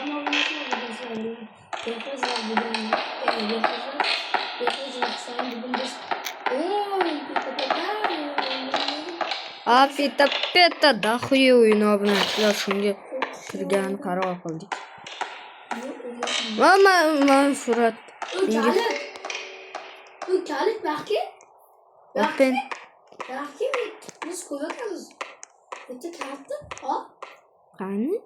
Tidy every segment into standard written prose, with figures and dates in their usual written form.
Ama bu nasıl olacak? Yapacağız bugün. Yapacağız. Sen bugün biz... Peta daxuya o'yin obunachilar shunga kirgan qaror qildik. Men surat. Bu kalit bakki. Open. Bakki biz koyacağız. Bitti kartı. Ha? Qani?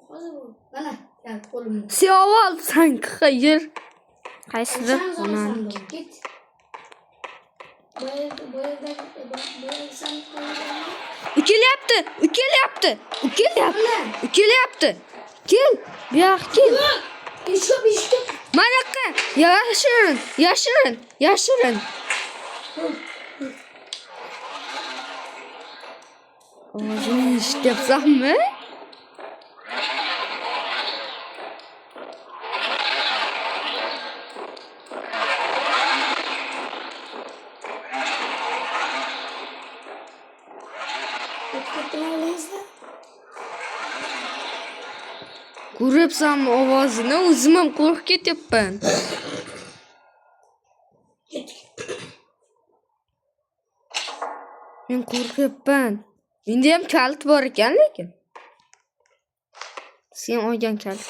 Hozir bu. Mana, gel qo'limda. Siyovol sanki qayir. Qaysidir? Mana. Git. Bu Ukilyapti. Kel. Bu yoqqa kel. İşte. Mana yoqqa. Yashirin. Ovozini eshityapsanmi? Ko'ryapsanmi ovozini? O'zim ham qo'rqib ketyapman. Men qo'rqyapman. Menda ham kalit bor ekan lekin. Sen olgan kalit.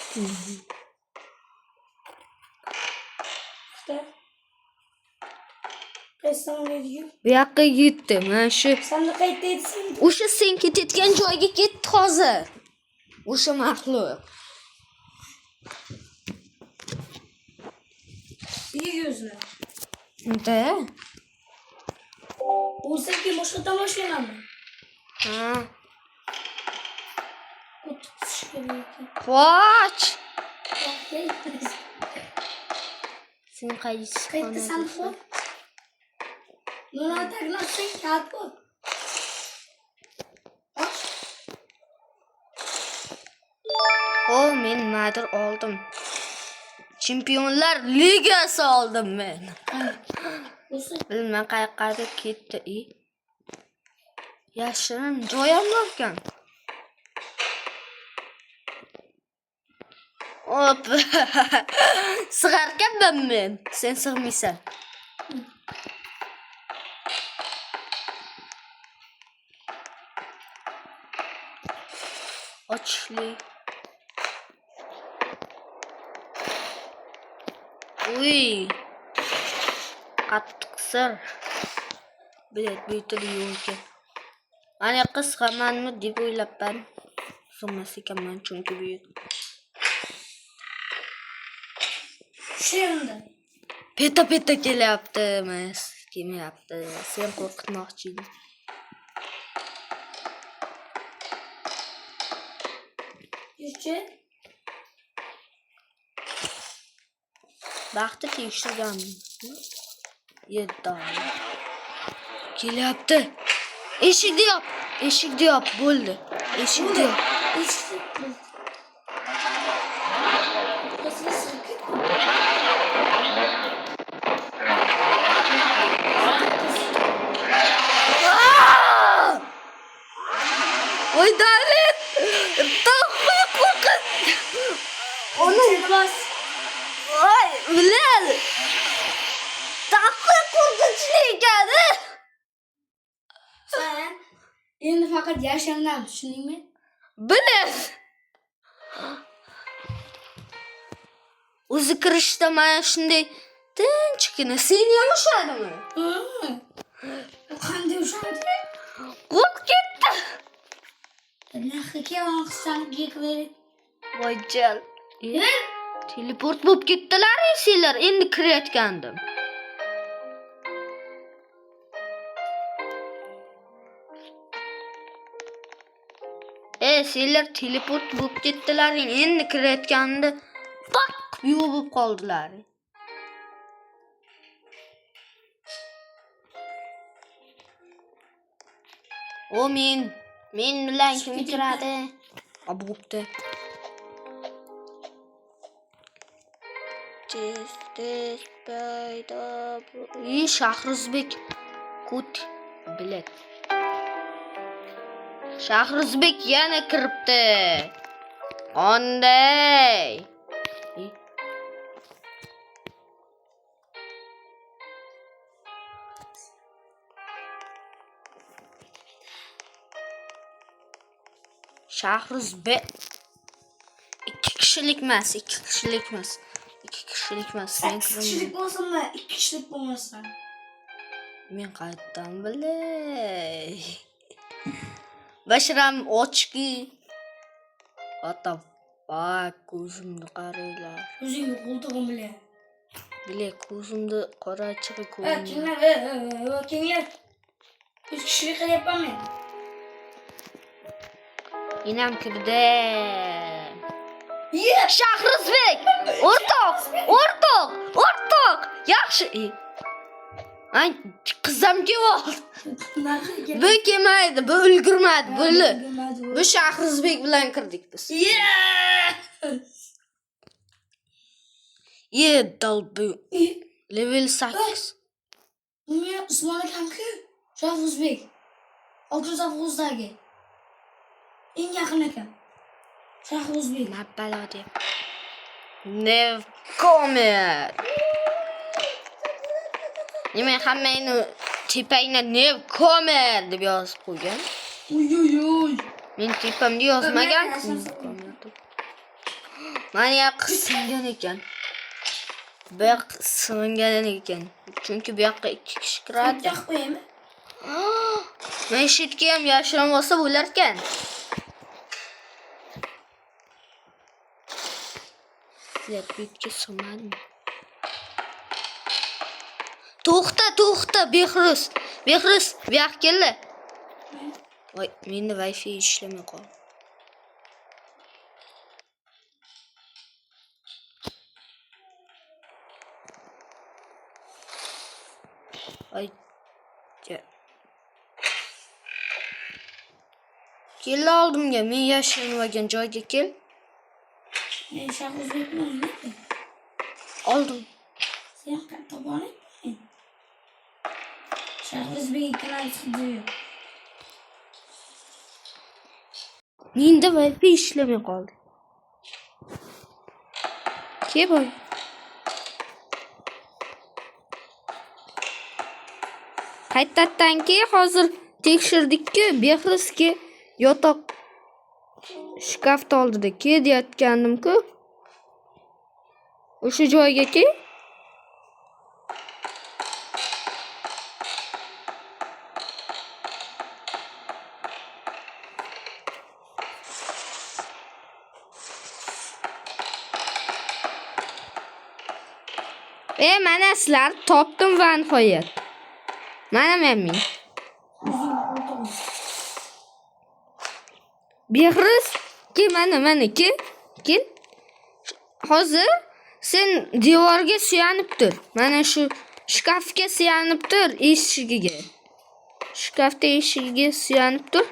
Bu yoqqa yetdi. Mana shu. Sen de qaytdaysan. O'sha sen ketayotgan joyga ketdi hozir. O'sha maxluq. Bir gözle. Da. Olsa ki boşa tamaşayla mı? Ha. Kaç. Sen qaysi? Qaytdi sen bu. Nuna taglasın kağıt bu. Men nimadir oldim. Chempionlar ligasi oldim men. Bilmem qayoqqadir ketdi. Yashirin joyim bor ekan. Hop. Sig'arkanman men. Sen sig'maysan. Ochli. Uy. Qattiq sir. Bilet bo'ytili yo'lga. Ana qisqamanmi deb o'ylabman. Sig'mas ekanman chunki buyuk. Şimdi. Peta kelyapti, emas. Kelmayapti. Sen qo'rqitmoqchi eding. Yürüyecek. Baxtni tekshirgan. Yeddi. Kelyapti. Eshikni yop, bo'ldi. Eshikni yop. Oy Dalit! Taqqa qo'rqit. Onu bas. Oy, Bilal! Taqqa qo'rqinchli ekan. Sen endi faqat yashandan tushundingmi? Bilal! O'zi kirishda mana shunday tinchgina sen ham ushladimi? Qanday ushadi? Qo'rqib ketdi. Nahika oqsan gekverik. Voyjal. Teleport bo'lib ketdilar, senlar endi kirayotgandim. Senlar teleport bo'lib ketdilaring, endi kirayotganda tak yuvib qoldilar. O men bilan kim kiradi? Obupti. Tez paydo. Shahrizbek kut bilet. Shahrizbek yana kiribdi. Onday. Shahruzbek 2 kishilik emas, 2 kishilik emas. 2 kishilik emas. 8 kişilik bo'lsinmi, 2 kişilik bo'lmasa. Men qayerdan bilay? Bashiram ochki. Ota bak ko'zimni qaranglar. O'zing qo'ltig'im bilan. Bile ko'zimni qorachig'i Kenglar, kenglar. 3 kishilik qilyapman men. Inam kirdi. Shahruzbek! O'rtoq! Yaxshi. Ay, qizim keldi. Bu kelmaydi, bu ulgurmadi, bu Shahruzbek bilan kirdik biz. Dalbu. Level 8. Men Usmon akam-ku, Shahruzbek. 609dagi. Eng yaqin akam. Shahruzbek. Nabalo deb. Nev komer. Nima hammangni tepangda nev komer deb yozib qo'ygan. Uy. Men tepamda yozmagan. Mana singan ekan. Bu yoq singan ekan. Chunki bu yoqqa 2 kishi kiradi. Yo'q qo'yaymi? Men shitga ham yashirin bo'lsa bo'lar ekan. Yetibga so'madim. To'xta, Behruz, bu yoqqa keldi. Voy, menda Wi-Fi ishlamay qoldi. Ay. Kel oldimga, men yashirinmagan joyga kel. Men Shahruzbekman. Oldim. Sen qayerda boring? Shahruzbek kanal chiqdi. Menda Wi-Fi ishlamay qoldi. Ke boy. Qaytadanki hozir tekshirdik-ku, Behruzga yotoq shkafda oldida ketayotgandim-ku. O'sha joyga-ki mana sizlar topdim va nihoyat. Mana men. Behruz, mana kel. Hozir sen devorga suyanib tur. Mana shu shkafga suyanib tur, eshigiga. Shkafda eshigiga suyanib tur.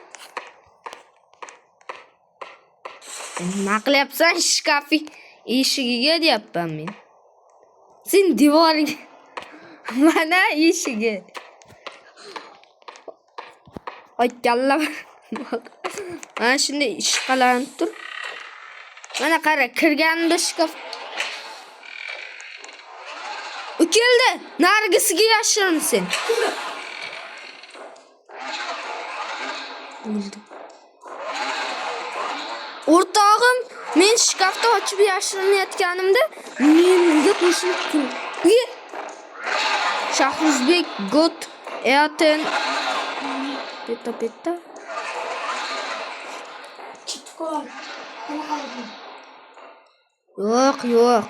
Nima qilyapsan shkafi eshigiga deyapman men. Sen devorga mana eshigi. Ay kalla. Mana shunday ishqalanib tur. Mana qara, kirganimda shkaf. U keldi. Nargisiga yashirin sen. O'rtog'im, men shkafda ochib yashirinayotganimda menga qo'shilib keldi. Shahruzbek got Eaten Peta. Yo'q.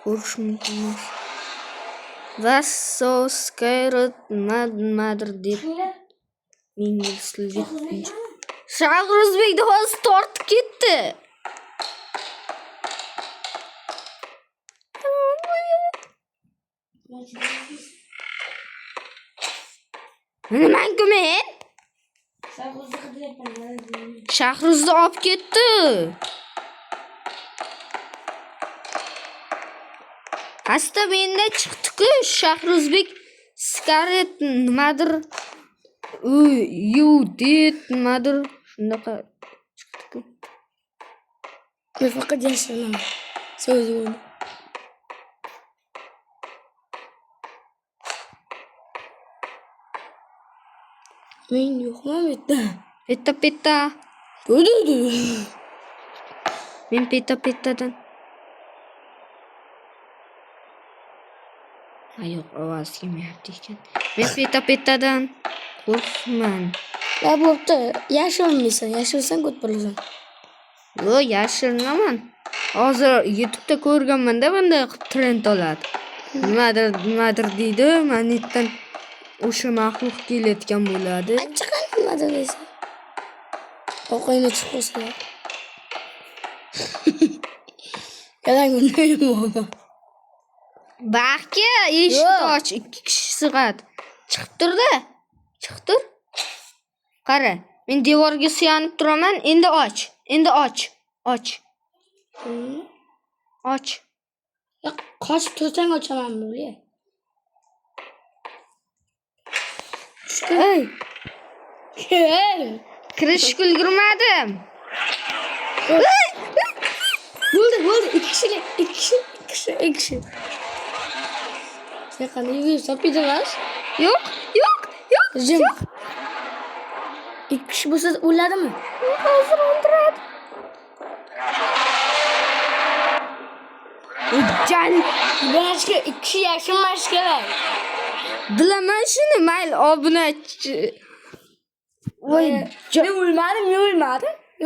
Ko'rish mumkin emas. Was so scared mother did. Minglsizlik. Shahruzbekni hozir tortib ketdi. Nimaku men? Shahruzni olib ketdi. Hasta menda chiqdi-ku, Shahruzbek Scarlet nimadir. You did nimadir. Shunaqa chiqdi-ku. Men faqat yashirinaman. So'zi bo'ldi. Men yo'qman bu yerda. Petta. Du. Men pettadan. Ha yo'q, ovoz kelmayapti ekan. Men pettadan qo'rqman. Ya bo'pti. Yashirmaysan. Yashirsan ko'p bo'lasan. Yo, yashirinaman. Hozir YouTube'da ko'rganman-da bunday trend oladi. Nimadir deydi, manitdan o'sha maxluq kelayotgan bo'ladi. Chiqar nimadir deysan. Qo'yni chiqsa. Yalang bunday bo'lma. Baxki, eshikni och, 2 kishi sig'adi. Chiqib tur-da. Chiqib tur. Qara, men devorga suyanib turaman. Endi och. Och. Ya qochib tursang ochaman buli. Ey, Hey. kirishga ulgurmadim. Bo'ldi. 2 kishi. Sen qanday yurib sopidamas? Yo'q. Jim. 2 kishi bo'lsa o'ladimi? Hozir o'ldiradi. Jan, Bunachga 2 kishi yashinmash kerak. bilaman shuni, mayli, obunachi. Voy, Men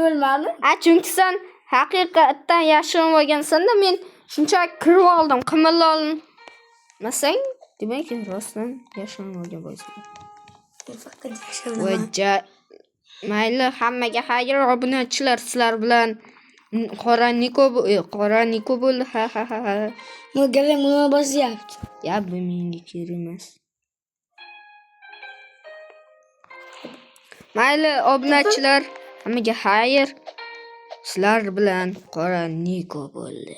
o'lmadim. chunki sen haqiqatdan yashirin bo'lgansan-da, men shunchaki kirib oldim, qimirlamasang, demak, rostdan yashirin bo'lgan bo'lsan. Faqat yashiraman. Voy, mayli, hammaga xayr, obunachilar, sizlar bilan qora Niko bo'ldi. Ha. Mo'galar buni bosyapti. Ya, bu menga kerak emas. Mayli, obunachilar, hammaga xayr. Sizlar bilan qora Niko bo'ldi.